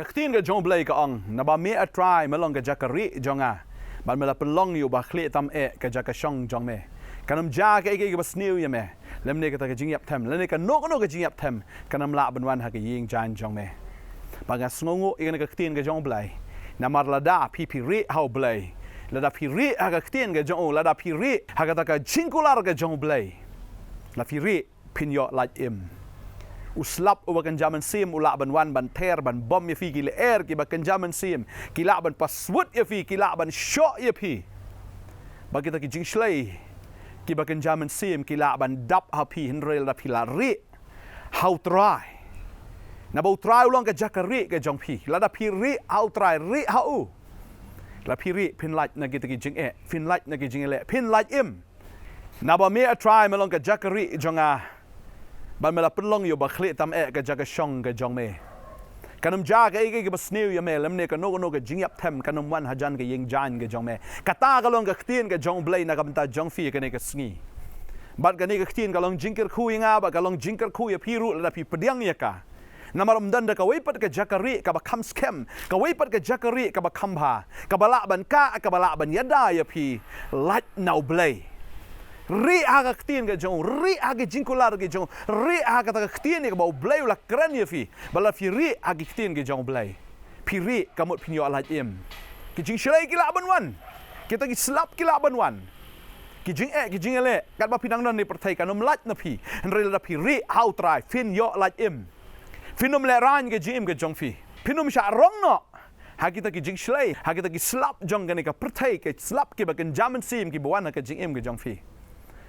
Kaktin ke jong blai ka ong na ba me a try melong ke jakari jonga ban mela pelong yu ba khli tam ke jakashong jong me kanam ja ke bas new ya me lemne ka ta ke jingyap them lemne ka no ke jingyap them kanam la ban wan ha ke ying jan jong me banga sngongo igana kaktin ke jong blai na mar lada pipi ri how blai lada piri ha kaktin ke jong lada piri ha ka ta ka jingkular ke jong blai la piri pinyo like im uslap ubakan jaman sim ula ban wan ban ter ban bom ya fi gile air ki bakan jaman sim kila ban paswut ya fi kila ban shot ya fi bagi ta ki jing shlei ki bakan jaman sim kila ban dap ha fi hinrel da pila ri how try na bau try ulong ka jakari ka jong pi la da pi ri how try ri how la pi ri pin like na ki ta ki jing pin like na ki jing le pin like im na ba me a try melong ka jakari jonga ban mela pelong yo ba khli tam ka jaga shong ka jong me kanum ja ka ke ba snew ya me lemne ka no ka jingyap them kanum wan hajan ka ying jan ka jong me kata ka long ka khtin ka jong blai na ka banta jong fi ka ne ka sngi bat ka ne ka khtin ka long jingker khu nga ba ka long jingker khu ya piru la pi pediang ya ka namaram dan da ka weipat ka jakari ka ba kham scam ka weipat ka jakari ka ba khamba ka bala ban ka bala ban yada ya pi lat now blai ri aga ktin ga jong ri aga jinkular ga jong ri aga ta ktin ga bau blai la kran ya fi bala fi ri aga ktin ga jong blai pi ri kamut pinyo ala im ki jing shlai ki la ban wan kita ki slap ki la ban wan ki jing ele kat ba pinang non ni perthai kanom lat na pi ri la pi ri how try fin yo la im finom le ran ga jim ga jong fi pinum sha rong no ha kita ki jing shlai ha kita ki slap jong ga ne ka perthai ke slap ki ba kan jaman sim ki bawan ka jing im ga jong fi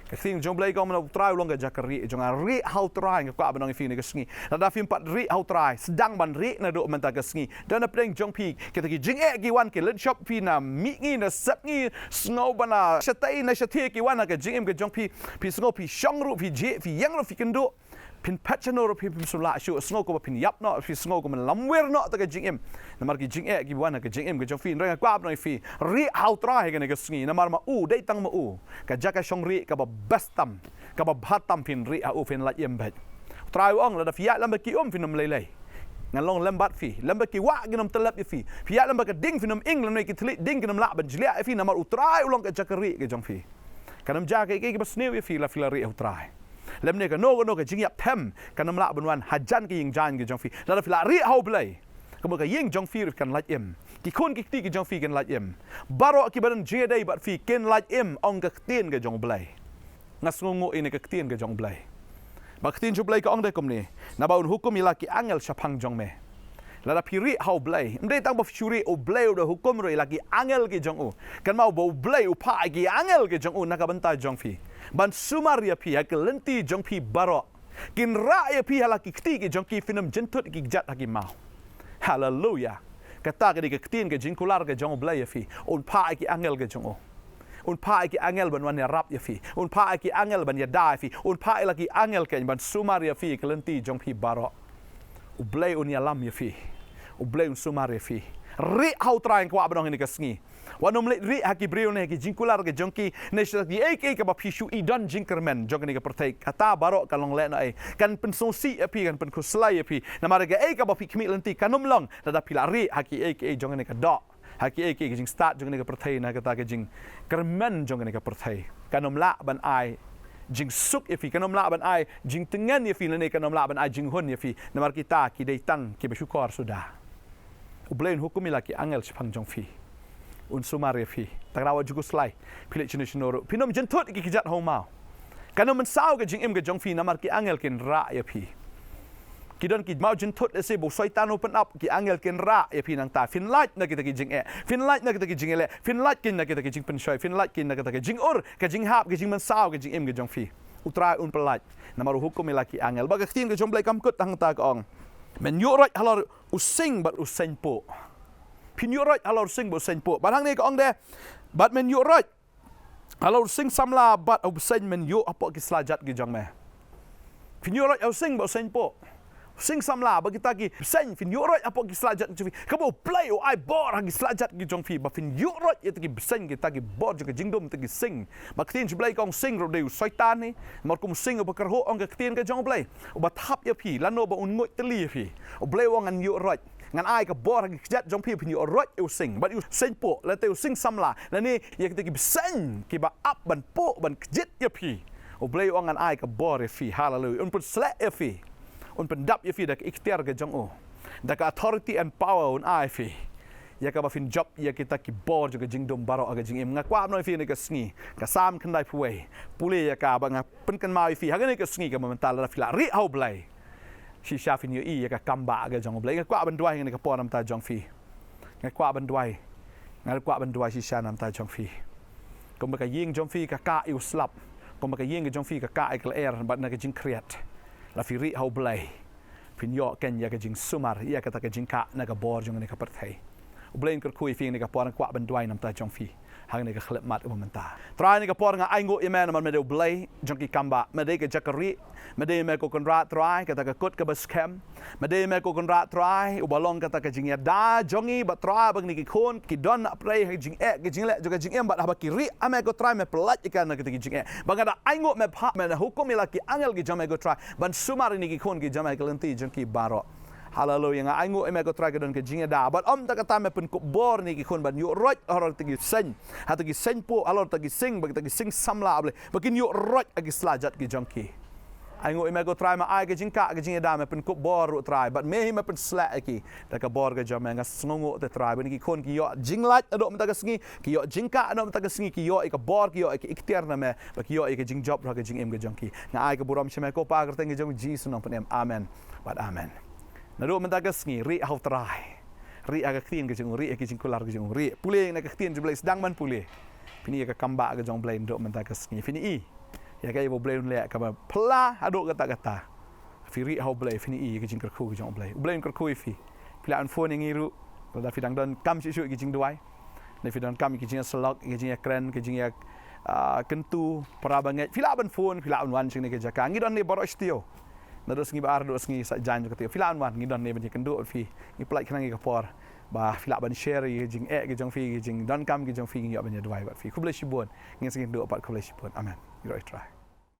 Kasi jong blai kau mana try ulang ke jakari jong ri how try ngak apa nang fi ni kesngi nada fi empat ri how try sedang ban ri na do menta kesngi dan na peng jong pi kita ki jing ki wan ke len shop fi na mi ngi na sap ngi snow bana shatai na shathi ki wan ke jing ke jong pi snow pi shong ru fi je fi yang ru fi kendo pin patchano ru pi sula shu snow ko pin yap no fi snow ko man lamwer no ta ke jing na mar ki jing ki wan ke jing ke jong fi rang kwa apa nang fi ri how try ke ne kesngi na mar ma u dai tang ma u ka jaka shong ri ka ba bestam ka ba bhatam fin ri au fin la yem bet try ong la da fiat lam ki fin nam lei ngalong lembat fi lembat ki wa ginam telap fi fiat lam ka ding fin nam ing lam ki tli ding ginam la ban jlia fi na mar u try ulong ka jakari ke jong fi kanam jaka ke ba snew fi la ri au try lemne ka no ka jing yap them kanam la ban wan hajan ki ying jan ke jong fi la da fi la ri hau blai kamu ka ying jong fi kan lat em ki kun ki ti ki jong fi kan lat em baro ki badan je dai bat fi ken lat em ong ka tien ke jong blai ngasngo ini ka tien ke jong blai ba tien jong blai ka ong dai kom ni na ba un hukum ila ki angel sapang jong me la da piri hau blai mdai tang ba shuri o blai o hukum ro ila ki angel ke jong u kan mau bo blai u pa ki angel ke jong u na ka banta jong fi ban sumar ya pi ha ke lenti jong fi baro kin ra ya pi hala ki ti ki jong ki finam jentut ki jat ha ki mau hallelujah kata ke ketin ke jingkular ke jong blai ya fi un pa ki angel ke jong o un pa ki angel ban wan ya rap ya fi un pa ki angel ban ya dai fi un pa la ki angel ke ban sumar ya fi ke lenti jong fi baro u blai un ya lam ya fi u blai un sumar ya fi ri how try ko abang ni kesngi wanum le ri haki brio ne ki jingkular ke jong ki ne ki ek ka ba pishu I don jinkermen jong ni ka pertai kata baro kalong le na kan pensongsi api kan pen kuslai api na mara ke ka ba pikmi lenti kanum long da pilari haki ek jong ni ka do haki ek ki jing start jong ni ka pertai na kata ke jing kermen jong ni ka pertai kanum la ban ai jing suk api kanum la ban ai jing tengan api ne kanum la ban ai jing hun api na mara kita ki dai tang ki bersyukur sudah ublain hukum laki angel sepang jong fi un sumari fi tagrawa jugu slai pilik jenis noro pinom jentut ki kijat hau mau kanam mensau ke jing im ke jong fi namar ki angel ken ra ya fi kidon ki mau jentut ese bo syaitan open up ki angel ken ra ya fi nang ta fin light na kita ki jing fin light na kita ki jing ele fin light kin na kita ki jing pen shoy fin light kin na kita ki jing ur ke jing hap ke jing mensau ke jing im ke jong fi utrai un pelat namar hukum laki angel baga tin ke jom blai kam kut tang ta ong men yo right halor using but usen po pin yo right halor sing bo sen po barang ni ka ong de but men yo right halor sing samla but usen men yo apa ki slajat ki jong me pin yo right using bo sen po sing samla bagi taki sen fin yo right apa ki slajat ki ka bo play o ai bor ki slajat ki jong fi ba fin yo right ya taki sen ki taki bor ki jingdom taki sing ba tin ji blai kong sing ro de syaitan ni mar kum sing o bakar ho ong ka tin ka jong blai o ba thap ya fi lano ba un ngoi teli fi o blai wong an yo right ngan ai ka bor gi kjat jong pi pin yo rot eu sing but you sing po la teu sing samla la ni ye kita ki sing ki ba up ban po ban kjit ye pi o blei ong ngan ai ka bor ye fi hallelujah un pun slap ye fi un pun dap ye fi dak ikhtiar ge jong o dak authority and power un ai fi ya ka ba fin job ya kita ki bor juga jing dom baro aga jing em nga kwa noi fi ni ka sngi ka sam kan dai puai pule ya ka ba nga pen kan mai fi ha ni ka sngi ka mental la fi la ri hau blai shi sha fin yo i ya ka kamba aga jong blai nga kwa ban dwai ni ka por nam ta jong fi nga kwa ban dwai nga kwa ban dwai shi sha nam ta jong fi ko ma ka ying jong fi ka iu slap ko ma ka ying jong fi ka ai ka er ba na ka jing kriat la fi ri hau blai fin yo ken ya ka jing sumar ya ka ta ka jing ka na ka bor jong ni ka par thai Ublain ka kui fi ni ka por kwa ban dwai nam ta jong fi hang ni ka khlep mat um ta try ni ka por nga ai ngo yemen man me de ublai jong ki kamba me de ka jakari me de me ko kon ra try ka ta ka kut ka bas kem me de me ko kon ra try u balong ka ta ka jing ya da jongi ba try bang ni ki khon ki don play ha jing e ki jing le jo ka jing em ba ha ki ri ame ko try me plat ka na ki jing e bang ada ai ngo me pha me hukum ila ki angel ki jame go try ban sumar ni ki khon ki jame ka lenti jong ki baro Hallelujah nga ai ngo eme ko try ka don ka jinga da but ta ka ta me pen ko bor ni ki khon ban yo roj horor tigi sen ha tigi sen po alor tigi sing bag tigi sing samla able bakin yo roj agi slajat ki jonki ai ngo eme ko try ma ai ka jinga da me pen ko bor ro try but me me pen sla ki ta ka bor ka jam nga sngongo te try ban ki khon ki yo jinglat ado ta ka sngi ki yo jingka ado ta ka sngi ki yo ka bor ki yo ki ikhtiar na me bak yo ka jing job ra ka jing em ka jonki nga ai ka buram sheme ko pa ka tengi jong Jesus no pen amen but amen Nado mentagas ngi ri hau trai. Ri aga ktin ke jong ri ke jing kular ke jong ri. Pule na ka ktin jblai sedang man pule. Pini ka kamba ke jong blai ndo mentagas ngi fini i. Ya ka ibo blai le ka ba pla ado kata. Fi ri hau blai fini i ke jing kerku ke jong blai. Blai kerku fi. Pila an phone ngi ru. Pada fidang don kam si ke jing duai. Ne fidang kam ke jing selok ke jing kren ke jing kentu para banget. Pila ban phone pila an wan sing ne ke jaka. Ngi don ne boro stio. Nados ngi bar dos ngi sa jan ko te filan wan ngi don ne ban kendo fi ngi plai khnang ngi ka por ba fila ban share ye jing e ge jong fi ge jing don kam ge jong fi ngi yo ban ye dwai ba fi ku bless you bon ngi sing do pat ku bless you bon amen you right try